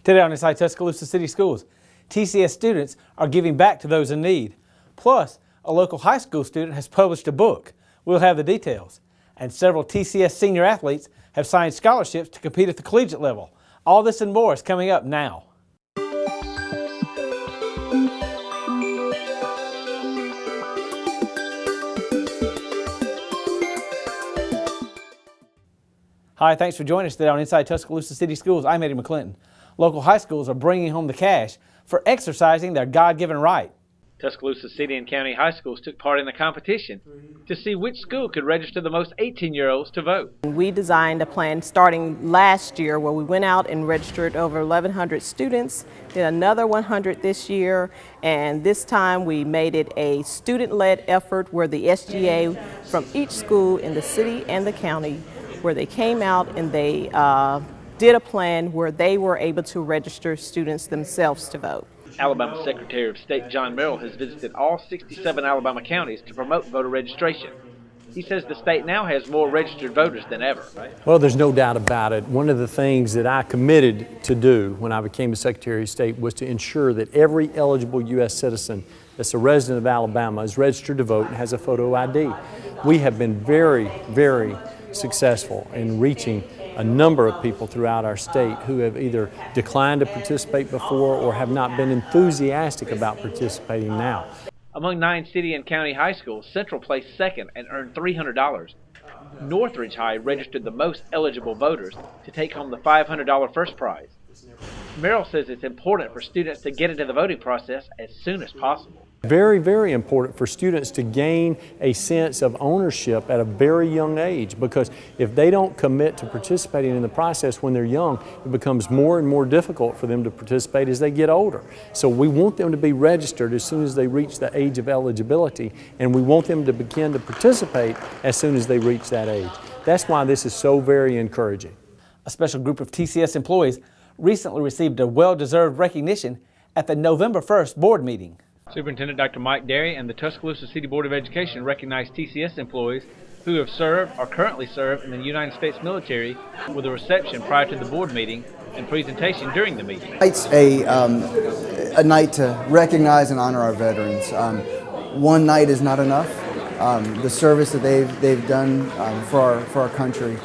Today on Inside Tuscaloosa City Schools, TCS students are giving back to those in need. Plus, a local high school student has published a book. We'll have the details. And several TCS senior athletes have signed scholarships to compete at the collegiate level. All this and more is coming up now. Hi, thanks for joining us today on Inside Tuscaloosa City Schools. I'm Eddie McClinton. Local high schools are bringing home the cash for exercising their God-given right. Tuscaloosa City and County high schools took part in the competition to see which school could register the most 18-year-olds to vote. We designed a plan starting last year where we went out and registered over 1,100 students, did another 100 this year, and this time we made it a student-led effort where the SGA from each school in the city and the county, where they came out and they did a plan where they were able to register students themselves to vote. Alabama Secretary of State John Merrill has visited all 67 Alabama counties to promote voter registration. He says the state now has more registered voters than ever. Well, there's no doubt about it. One of the things that I committed to do when I became the Secretary of State was to ensure that every eligible U.S. citizen that's a resident of Alabama is registered to vote and has a photo ID. We have been very, very successful in reaching a number of people throughout our state who have either declined to participate before or have not been enthusiastic about participating now. Among 9 city and county high schools, Central placed second and earned $300. Northridge High registered the most eligible voters to take home the $500 first prize. Merrill says it's important for students to get into the voting process as soon as possible. Very, very important for students to gain a sense of ownership at a very young age, because if they don't commit to participating in the process when they're young, it becomes more and more difficult for them to participate as they get older. So we want them to be registered as soon as they reach the age of eligibility, and we want them to begin to participate as soon as they reach that age. That's why this is so very encouraging. A special group of TCS employees recently received a well-deserved recognition at the November 1st board meeting. Superintendent Dr. Mike Derry and the Tuscaloosa City Board of Education recognized TCS employees who have served or currently serve in the United States military with a reception prior to the board meeting and presentation during the meeting. It's a night to recognize and honor our veterans. One night is not enough. The service that they've done for our country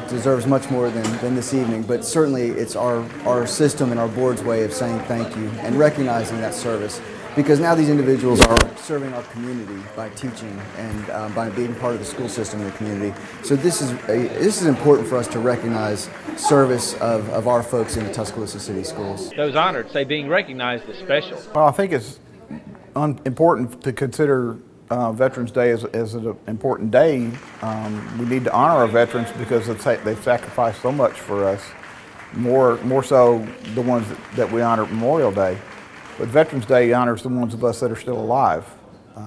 deserves much more than this evening, but certainly it's our system and our board's way of saying thank you and recognizing that service, because now these individuals are serving our community by teaching and by being part of the school system in the community. So this is important for us to recognize service of our folks in the Tuscaloosa City schools. Those honored say being recognized is special. Well, I think it's important to consider Veterans Day as an important day. We need to honor our veterans because they've sacrificed so much for us, more so the ones that we honor Memorial Day. But Veterans Day honors the ones of us that are still alive.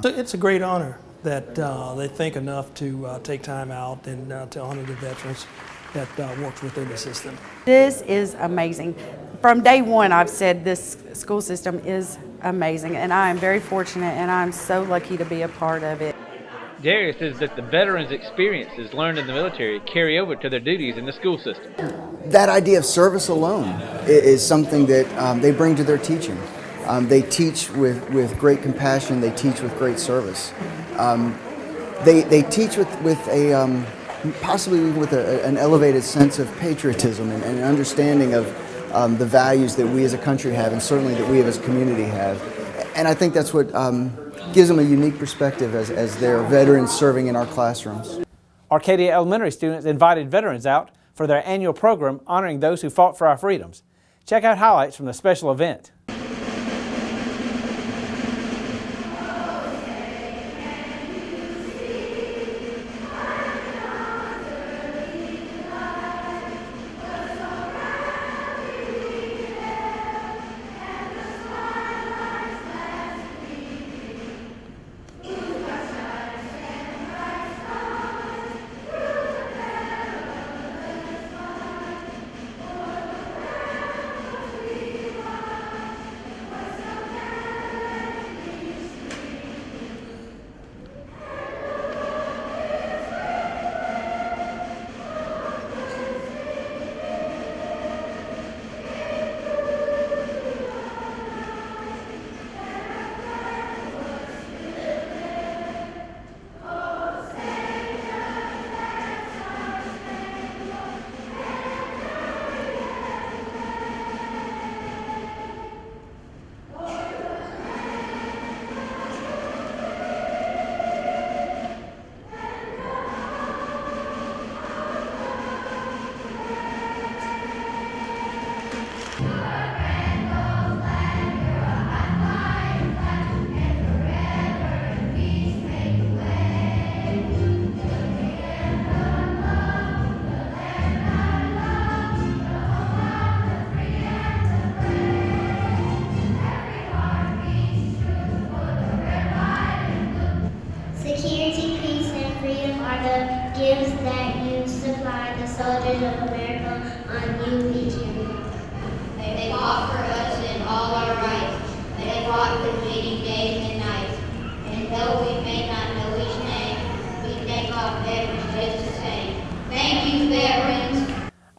It's a great honor that they think enough to take time out and to honor the veterans that works within the system. This is amazing. From day one, I've said this school system is amazing, and I am very fortunate, and I'm so lucky to be a part of it. Darius says that the veterans' experiences learned in the military carry over to their duties in the school system. That idea of service alone is something that they bring to their teaching. They teach with great compassion. They teach with great service. They teach with a possibly with an elevated sense of patriotism and an understanding of the values that we as a country have, and certainly that we as a community have. And I think that's what gives them a unique perspective as they're veterans serving in our classrooms. Arcadia Elementary students invited veterans out for their annual program honoring those who fought for our freedoms. Check out highlights from the special event.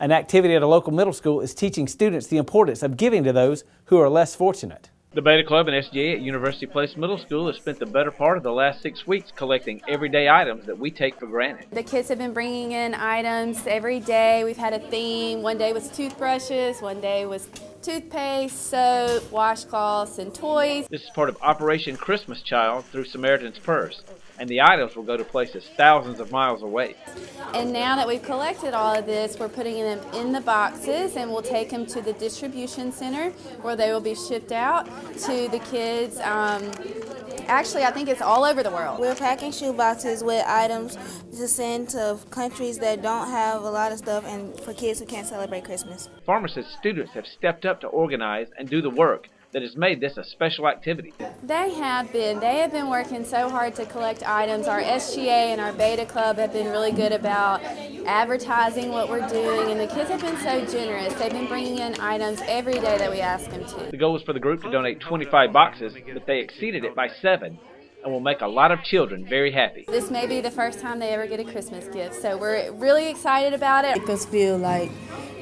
An activity at a local middle school is teaching students the importance of giving to those who are less fortunate. The Beta Club and SGA at University Place Middle School has spent the better part of the last 6 weeks collecting everyday items that we take for granted. The kids have been bringing in items every day. We've had a theme. One day was toothbrushes, one day was toothpaste, soap, washcloths, and toys. This is part of Operation Christmas Child through Samaritan's Purse, and the items will go to places thousands of miles away. And now that we've collected all of this, we're putting them in the boxes, and we'll take them to the distribution center where they will be shipped out to the kids. Actually, I think it's all over the world. We're packing shoe boxes with items to send to countries that don't have a lot of stuff and for kids who can't celebrate Christmas. Farmer says students have stepped up to organize and do the work that has made this a special activity. They have been working so hard to collect items. Our SGA and our Beta Club have been really good about advertising what we're doing, and the kids have been so generous. They've been bringing in items every day that we ask them to. The goal was for the group to donate 25 boxes, but they exceeded it by 7 and will make a lot of children very happy. This may be the first time they ever get a Christmas gift, so we're really excited about it. Make us feel like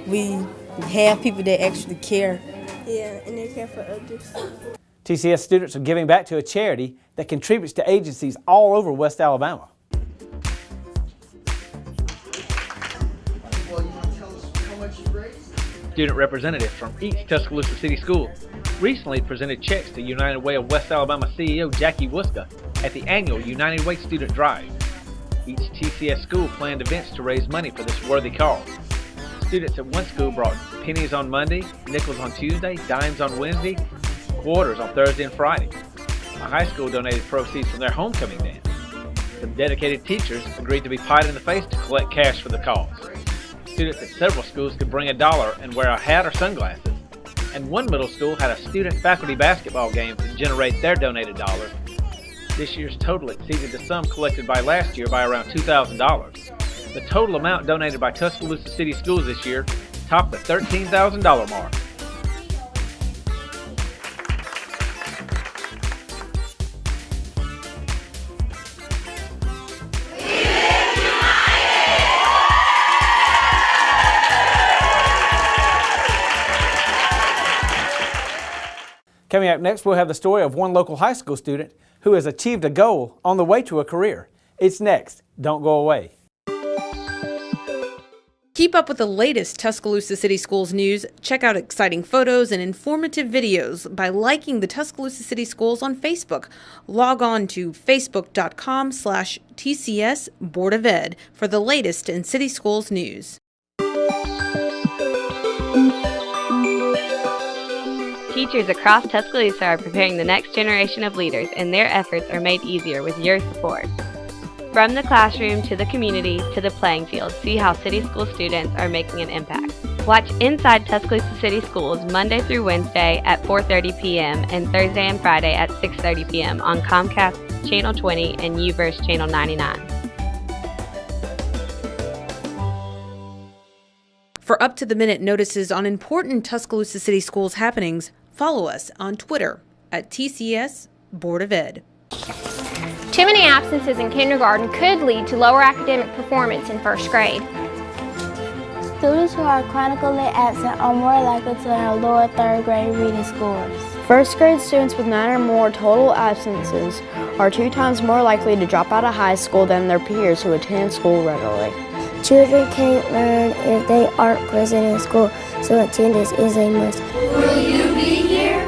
we have people that actually care. Yeah, and they care for others. TCS students are giving back to a charity that contributes to agencies all over West Alabama. Student representatives from each Tuscaloosa City School recently presented checks to United Way of West Alabama CEO Jackie Wuska at the annual United Way Student Drive. Each TCS school planned events to raise money for this worthy cause. Students at one school brought pennies on Monday, nickels on Tuesday, dimes on Wednesday, quarters on Thursday and Friday. A high school donated proceeds from their homecoming dance. Some dedicated teachers agreed to be pied in the face to collect cash for the cause. Students at several schools could bring $1 and wear a hat or sunglasses. And one middle school had a student-faculty basketball game to generate their donated dollars. This year's total exceeded the sum collected by last year by around $2,000. The total amount donated by Tuscaloosa City Schools this year topped the $13,000 mark. Coming up next, we'll have the story of one local high school student who has achieved a goal on the way to a career. It's next. Don't go away. Keep up with the latest Tuscaloosa City Schools news. Check out exciting photos and informative videos by liking the Tuscaloosa City Schools on Facebook. Log on to facebook.com/TCS Board of Ed for the latest in City Schools news. Teachers across Tuscaloosa are preparing the next generation of leaders, and their efforts are made easier with your support. From the classroom to the community to the playing field, see how City School students are making an impact. Watch Inside Tuscaloosa City Schools Monday through Wednesday at 4:30 p.m. and Thursday and Friday at 6:30 p.m. on Comcast Channel 20 and UVerse Channel 99. For up-to-the-minute notices on important Tuscaloosa City Schools happenings, follow us on Twitter at TCS Board of Ed. Too many absences in kindergarten could lead to lower academic performance in first grade. Students who are chronically absent are more likely to have lower third grade reading scores. First grade students with 9 or more total absences are 2 times more likely to drop out of high school than their peers who attend school regularly. Children can't learn if they aren't present in school, so attendance is a must. Will you be here?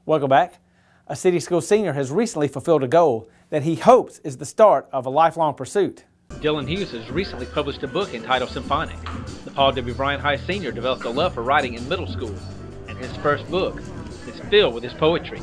Welcome back. A City School senior has recently fulfilled a goal that he hopes is the start of a lifelong pursuit. Dylan Hughes has recently published a book entitled Symphonic. The Paul W. Bryant High senior developed a love for writing in middle school, and his first book is filled with his poetry.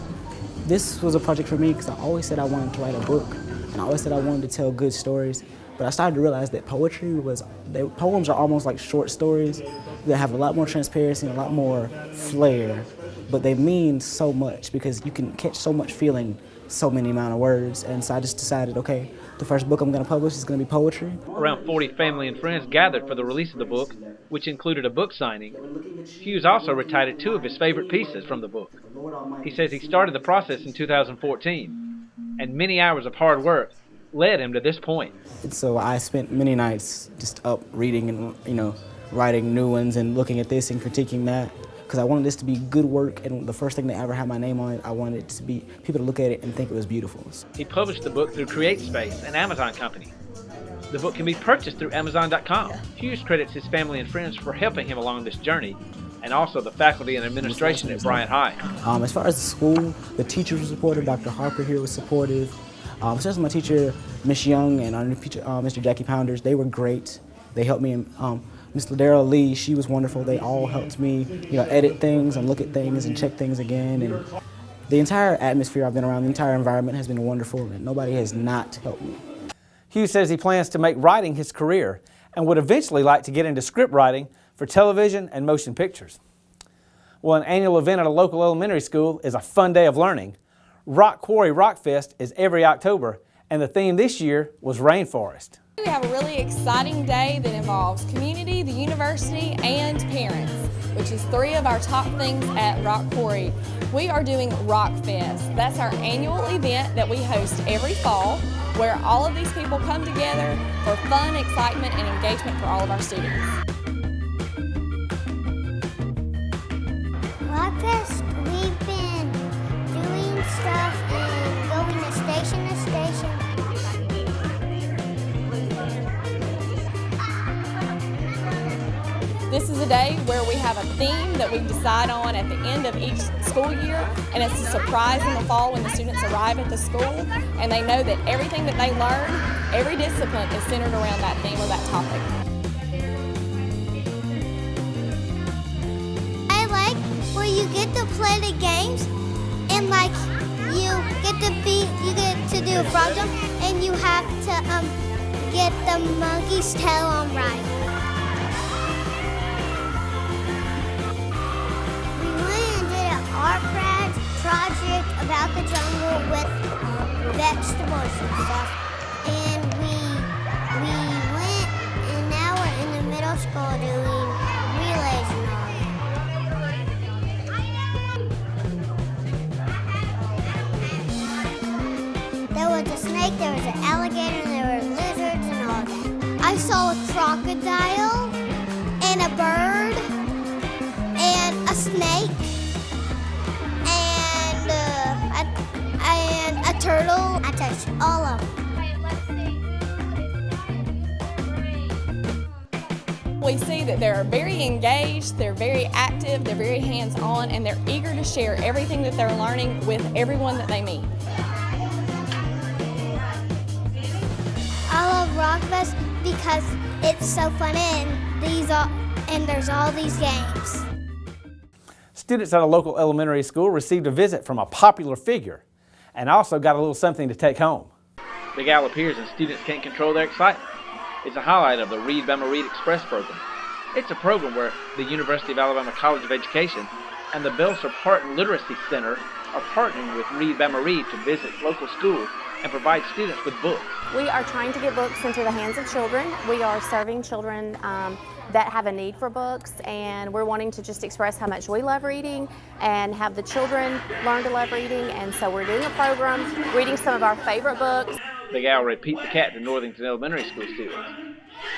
This was a project for me because I always said I wanted to write a book, and I always said I wanted to tell good stories. But I started to realize that poems are almost like short stories that have a lot more transparency and a lot more flair, but they mean so much because you can catch so much feeling, so many amount of words. And so I just decided, okay, the first book I'm going to publish is going to be poetry. Around 40 family and friends gathered for the release of the book, which included a book signing. Hughes also recited 2 of his favorite pieces from the book. He says he started the process in 2014, and many hours of hard work led him to this point. So I spent many nights just up reading and, writing new ones and looking at this and critiquing that, because I wanted this to be good work, and the first thing to ever have my name on it, I wanted it to be people to look at it and think it was beautiful. He published the book through CreateSpace, an Amazon company. The book can be purchased through Amazon.com. Hughes credits his family and friends for helping him along this journey, and also the faculty and administration at Bryant High. As far as the school, the teachers were supportive. Dr. Harper here was supportive. Especially my teacher, Miss Young, and our new teacher, Mr. Jackie Pounders, they were great. They helped me. Miss Ladera Lee, she was wonderful. They all helped me, edit things and look at things and check things again. And the entire atmosphere I've been around, the entire environment has been wonderful, and nobody has not helped me. Hughes says he plans to make writing his career and would eventually like to get into script writing for television and motion pictures. Well, an annual event at a local elementary school is a fun day of learning. Rock Quarry Rock Fest is every October, and the theme this year was rainforest. We have a really exciting day that involves community, the university, and parents, which is 3 of our top things at Rock Quarry. We are doing Rock Fest. That's our annual event that we host every fall, where all of these people come together for fun, excitement, and engagement for all of our students. Rock Fest, we've been doing stuff and going to station to station. This is a day where we have a theme that we decide on at the end of each school year, and it's a surprise in the fall when the students arrive at the school and they know that everything that they learn, every discipline is centered around that theme or that topic. I like where you get to play the games and you get to do a frog jump and you have to get the monkey's tail on right. Art project about the jungle with vegetables and stuff, and we went, and now we're in the middle school doing relays and all that. There was a snake, there was an alligator, and there were lizards and all that. I saw a crocodile and a bird and a snake. And a turtle. I touched all of them. We see that they're very engaged, they're very active, they're very hands-on, and they're eager to share everything that they're learning with everyone that they meet. I love Rockfest because it's so fun and there's all these games. Students at a local elementary school received a visit from a popular figure and also got a little something to take home. Big Al appears and students can't control their excitement. It's a highlight of the Read Bama Read Express program. It's a program where the University of Alabama College of Education and the Belser Parton Literacy Center are partnering with Read Bama Read to visit local schools and provide students with books. We are trying to get books into the hands of children. We are serving children that have a need for books, and we're wanting to just express how much we love reading and have the children learn to love reading, and so we're doing a program, reading some of our favorite books. Big Al repeat the cat to Northington Elementary School students.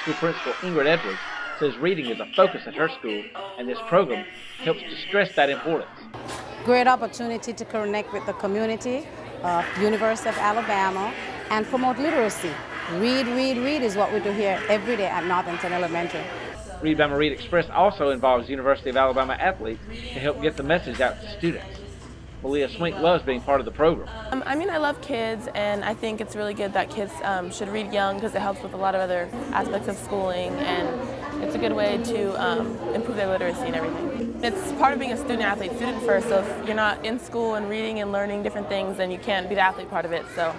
School principal Ingrid Edwards says reading is a focus at her school, and this program helps to stress that importance. Great opportunity to connect with the community of University of Alabama and promote literacy. Read, read, read is what we do here every day at Northington Elementary. Read Bama Read Express also involves University of Alabama athletes to help get the message out to students. Malia Swink loves being part of the program. I love kids, and I think it's really good that kids should read young because it helps with a lot of other aspects of schooling, and it's a good way to improve their literacy and everything. It's part of being a student-athlete, student first, so if you're not in school and reading and learning different things, then you can't be the athlete part of it. So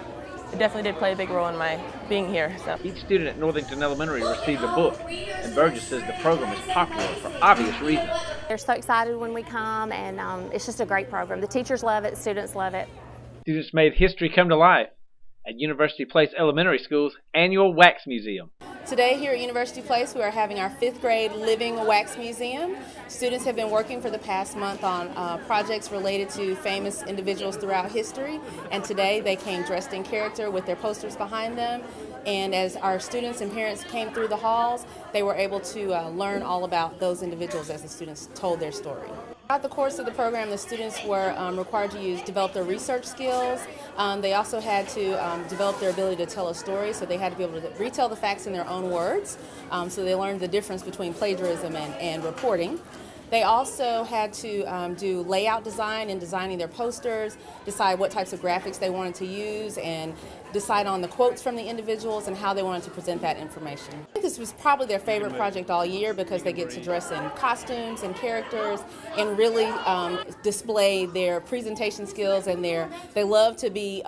it definitely did play a big role in my being here. So each student at Northington Elementary received a book, and Burgess says the program is popular for obvious reasons. They're so excited when we come, and it's just a great program. The teachers love it, students love it. Students made history come to life at University Place Elementary School's annual Wax Museum. Today here at University Place we are having our 5th grade Living Wax Museum. Students have been working for the past month on projects related to famous individuals throughout history, and today they came dressed in character with their posters behind them, and as our students and parents came through the halls, they were able to learn all about those individuals as the students told their story. Throughout the course of the program, the students were required to develop their research skills. They also had to develop their ability to tell a story, so they had to be able to retell the facts in their own words. So they learned the difference between plagiarism and reporting. They also had to do layout design in designing their posters, decide what types of graphics they wanted to use, and decide on the quotes from the individuals and how they wanted to present that information. I think this was probably their favorite project all year because they get to dress in costumes and characters and really display their presentation skills, and they love to be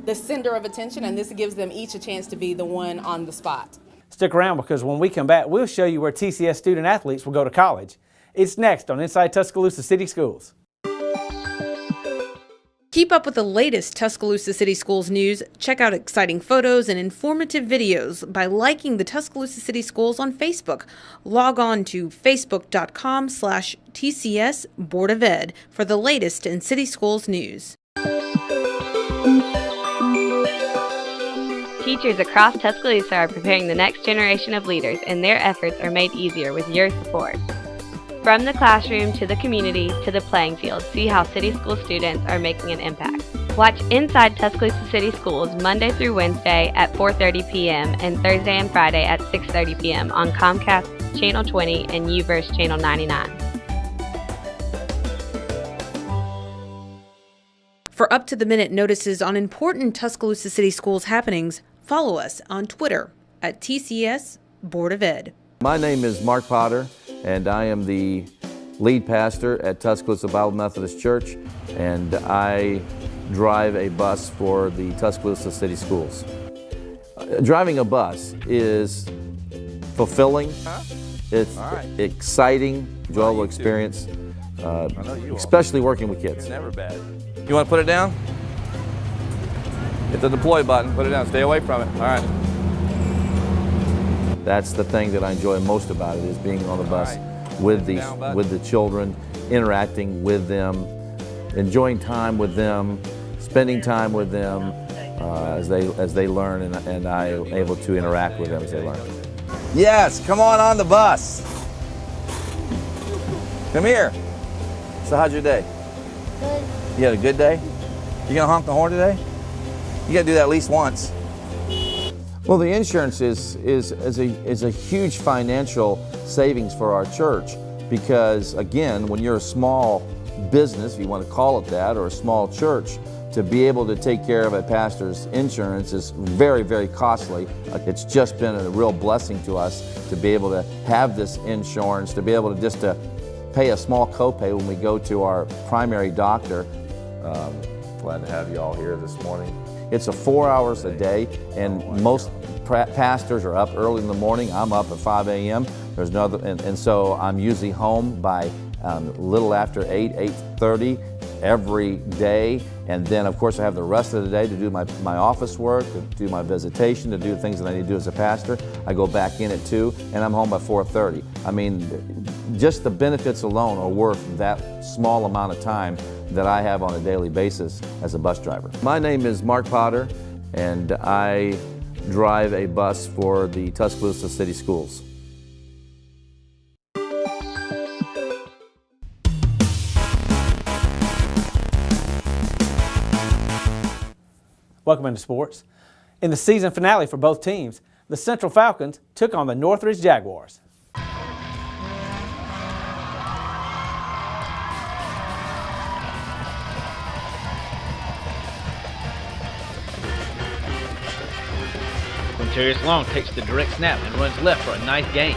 the center of attention, and this gives them each a chance to be the one on the spot. Stick around, because when we come back, we'll show you where TCS student athletes will go to college. It's next on Inside Tuscaloosa City Schools. Keep up with the latest Tuscaloosa City Schools news. Check out exciting photos and informative videos by liking the Tuscaloosa City Schools on Facebook. Log on to facebook.com/TCS Board of Ed for the latest in City Schools news. Teachers across Tuscaloosa are preparing the next generation of leaders, and their efforts are made easier with your support. From the classroom to the community to the playing field, see how City School students are making an impact. Watch Inside Tuscaloosa City Schools Monday through Wednesday at 4:30 p.m. and Thursday and Friday at 6:30 p.m. on Comcast Channel 20 and UVerse Channel 99. For up-to-the-minute notices on important Tuscaloosa City Schools happenings, follow us on Twitter at TCS Board of Ed. My name is Mark Potter, and I am the lead pastor at Tuscaloosa Bible Methodist Church, and I drive a bus for the Tuscaloosa City Schools. Driving a bus is fulfilling, it's exciting, enjoyable experience, especially working with kids. Never bad. You want to put it down? Hit the deploy button, put it down, stay away from it. All right. That's the thing that I enjoy most about it, is being on the bus with the children, interacting with them, enjoying time with them, spending time with them as they learn, and I am able to interact with them as they learn. Yes, come on the bus. Come here. So how's your day? Good. You had a good day? You gonna honk the horn today? You gotta do that at least once. Well, the insurance is a huge financial savings for our church, because again, when you're a small business, if you want to call it that, or a small church, to be able to take care of a pastor's insurance is very, very costly. It's just been a real blessing to us to be able to have this insurance, to be able to just to pay a small copay when we go to our primary doctor. Glad to have you all here this morning. It's 4 hours a day, and most pastors are up early in the morning. I'm up at 5 a.m. There's no other, and so I'm usually home by a little after 8:30 every day. And then, of course, I have the rest of the day to do my office work, to do my visitation, to do things that I need to do as a pastor. I go back in at 2, and I'm home by 4:30. I mean, just the benefits alone are worth that small amount of time that I have on a daily basis as a bus driver. My name is Mark Potter, and I drive a bus for the Tuscaloosa City Schools. Welcome into sports. In the season finale for both teams, the Central Falcons took on the Northridge Jaguars. Quintarius Long takes the direct snap and runs left for a nice gain.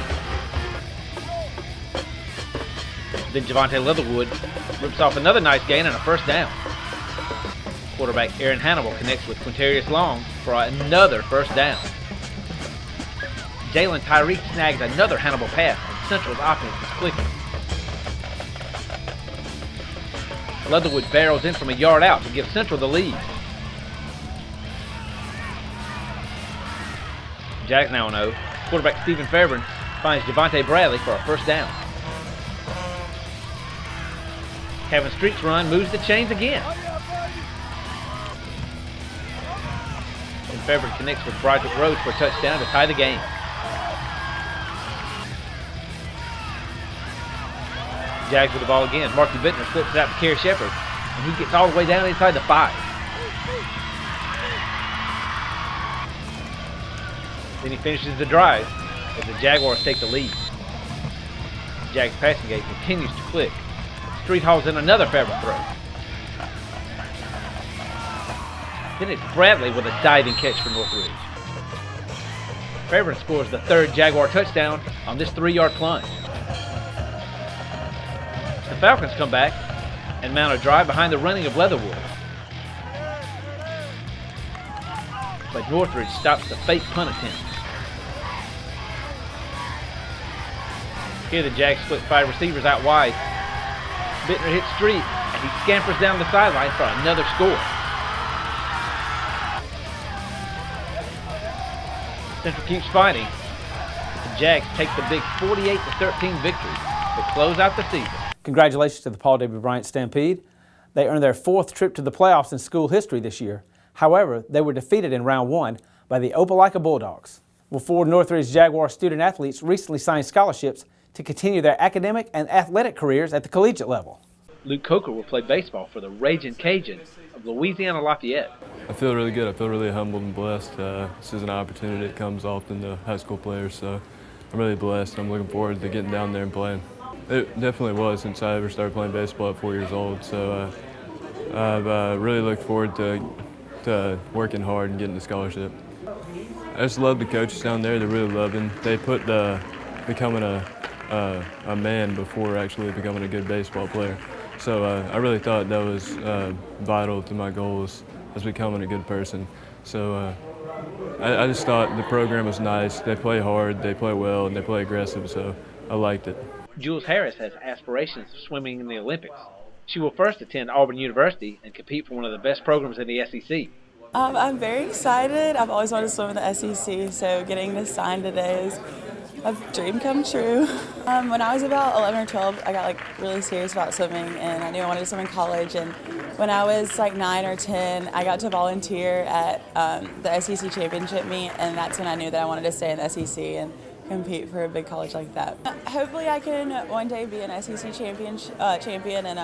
Then Javante Leatherwood rips off another nice gain and a first down. Quarterback Aaron Hannibal connects with Quintarius Long for another first down. Jalen Tyree snags another Hannibal pass, and Central's offense is clicking. Leatherwood barrels in from a yard out to give Central the lead. Jags now know Quarterback Stephen Fairburn finds Javante Bradley for a first down. Having Streets run moves the chains again. And Fairburn connects with Broderick Rhodes for a touchdown to tie the game. Jags with the ball again. Marky Bittner flips it out to Kerry Shepard, and he gets all the way down inside the 5. Then he finishes the drive as the Jaguars take the lead. Jags passing game continues to click. Street hauls in another Fairburn throw. Then it's Bradley with a diving catch for Northridge. Fairburn scores the 3rd Jaguar touchdown on this 3-yard plunge. The Falcons come back and mount a drive behind the running of Leatherwood. But Northridge stops the fake punt attempt. Here the Jags split 5 receivers out wide. Bittner hits Street, and he scampers down the sideline for another score. Central keeps fighting. The Jags take the big 48-13 victory to close out the season. Congratulations to the Paul W. Bryant Stampede. They earned their 4th trip to the playoffs in school history this year. However, they were defeated in round 1 by the Opelika Bulldogs. Well, 4 Northridge Jaguar student athletes recently signed scholarships to continue their academic and athletic careers at the collegiate level. Luke Coker will play baseball for the Ragin' Cajuns of Louisiana Lafayette. I feel really good. I feel really humbled and blessed. This is an opportunity that comes often to high school players, so I'm really blessed. I'm looking forward to getting down there and playing. It definitely was since I ever started playing baseball at 4 years old, so I've really looked forward to working hard and getting the scholarship. I just love the coaches down there. They're really loving. They put becoming a man before actually becoming a good baseball player. So I really thought that was vital to my goals as becoming a good person. So I just thought the program was nice. They play hard, they play well, and they play aggressive, so I liked it. Jules Harris has aspirations of swimming in the Olympics. She will first attend Auburn University and compete for one of the best programs in the SEC. I'm very excited. I've always wanted to swim in the SEC, so getting this signed today is a dream come true. When I was about 11 or 12, I got really serious about swimming, and I knew I wanted to swim in college. And when I was 9 or 10, I got to volunteer at the SEC championship meet, and that's when I knew that I wanted to stay in the SEC and compete for a big college like that. Hopefully I can one day be an SEC champion in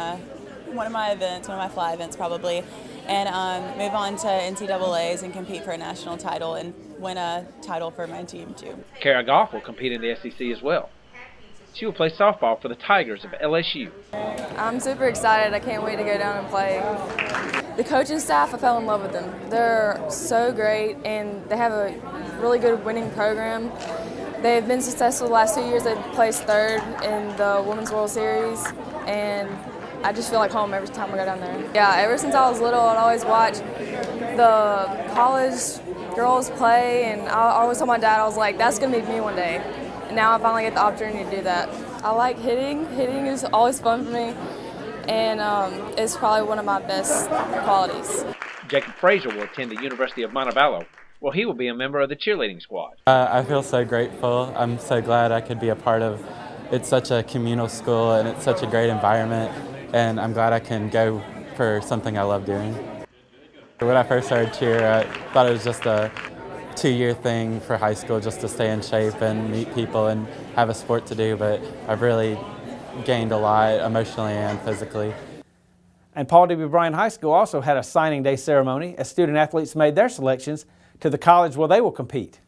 one of my events, one of my fly events probably, and move on to NCAAs and compete for a national title and win a title for my team too. Kara Goff will compete in the SEC as well. She will play softball for the Tigers of LSU. I'm super excited. I can't wait to go down and play. The coaching staff, I fell in love with them. They're so great, and they have a really good winning program. They've been successful the last 2 years. They've placed 3rd in the Women's World Series, and I just feel like home every time I go down there. Yeah, ever since I was little, I'd always watch the college girls play, and I always told my dad, I was like, that's going to be me one day. And now I finally get the opportunity to do that. I like hitting. Hitting is always fun for me, and it's probably one of my best qualities. Jacob Frazier will attend the University of Montevallo, where he will be a member of the cheerleading squad. I feel so grateful. I'm so glad I could be a part of it. It's such a communal school, and it's such a great environment, and I'm glad I can go for something I love doing. When I first started cheer, I thought it was just a 2-year thing for high school, just to stay in shape and meet people and have a sport to do, but I've really gained a lot emotionally and physically. And Paul W. Bryant High School also had a signing day ceremony as student athletes made their selections to the college where they will compete.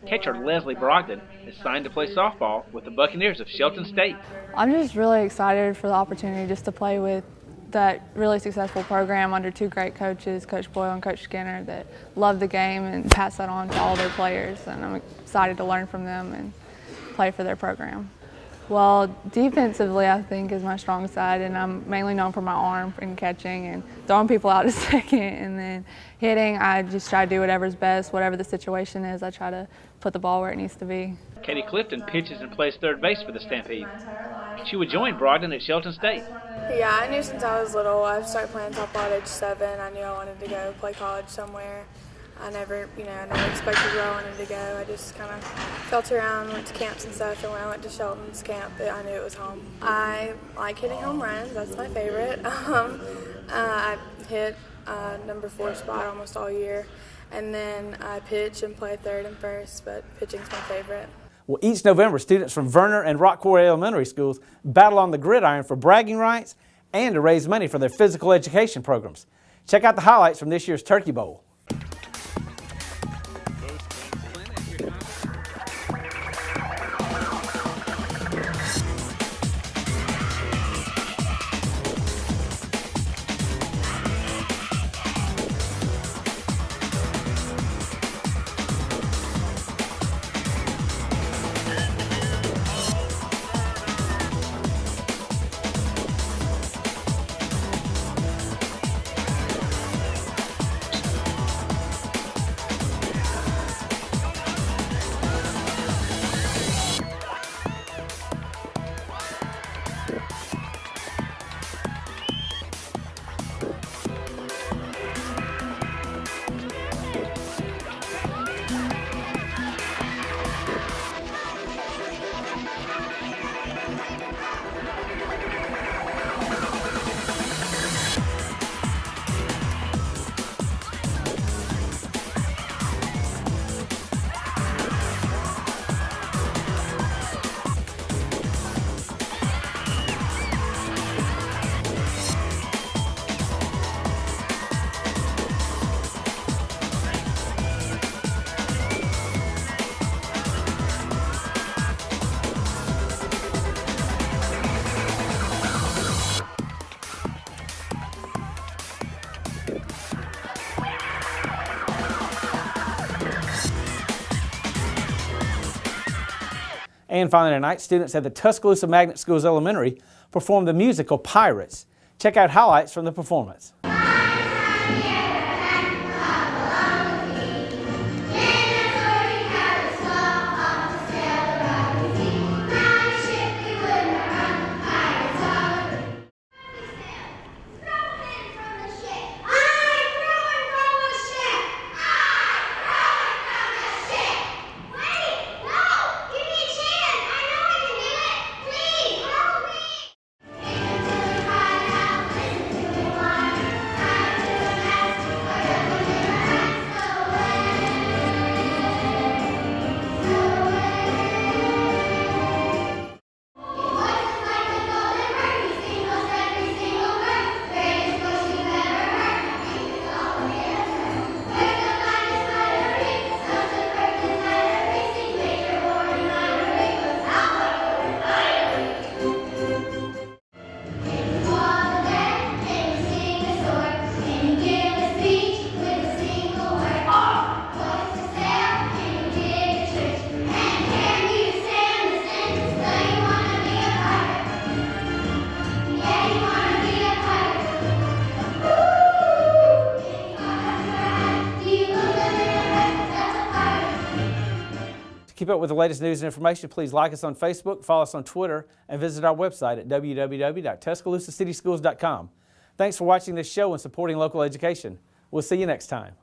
Catcher Leslie Brogdon is signed to play softball with the Buccaneers of Shelton State. I'm just really excited for the opportunity just to play with that really successful program under 2 great coaches, Coach Boyle and Coach Skinner, that love the game and pass that on to all their players. And I'm excited to learn from them and play for their program. Well, defensively, I think is my strong side, and I'm mainly known for my arm and catching and throwing people out to second. And then hitting, I just try to do whatever's best, whatever the situation is. I try to put the ball where it needs to be. Katie Clifton pitches and plays 3rd base for the Stampede. She would join Brogdon at Shelton State. Yeah, I knew since I was little. I started playing softball at age 7. I knew I wanted to go play college somewhere. I never expected where I wanted to go. I just kind of felt around, went to camps and stuff, and when I went to Shelton's camp, I knew it was home. I like hitting home runs. That's my favorite. I hit number 4 spot almost all year, and then I pitch and play third and first, but pitching's my favorite. Well, each November, students from Verner and Rock Quarry Elementary Schools battle on the gridiron for bragging rights and to raise money for their physical education programs. Check out the highlights from this year's Turkey Bowl. And finally tonight, students at the Tuscaloosa Magnet Schools Elementary performed the musical Pirates. Check out highlights from the performance. To keep up with the latest news and information, please like us on Facebook, follow us on Twitter, and visit our website at www.tuscaloosacityschools.com. Thanks for watching this show and supporting local education. We'll see you next time.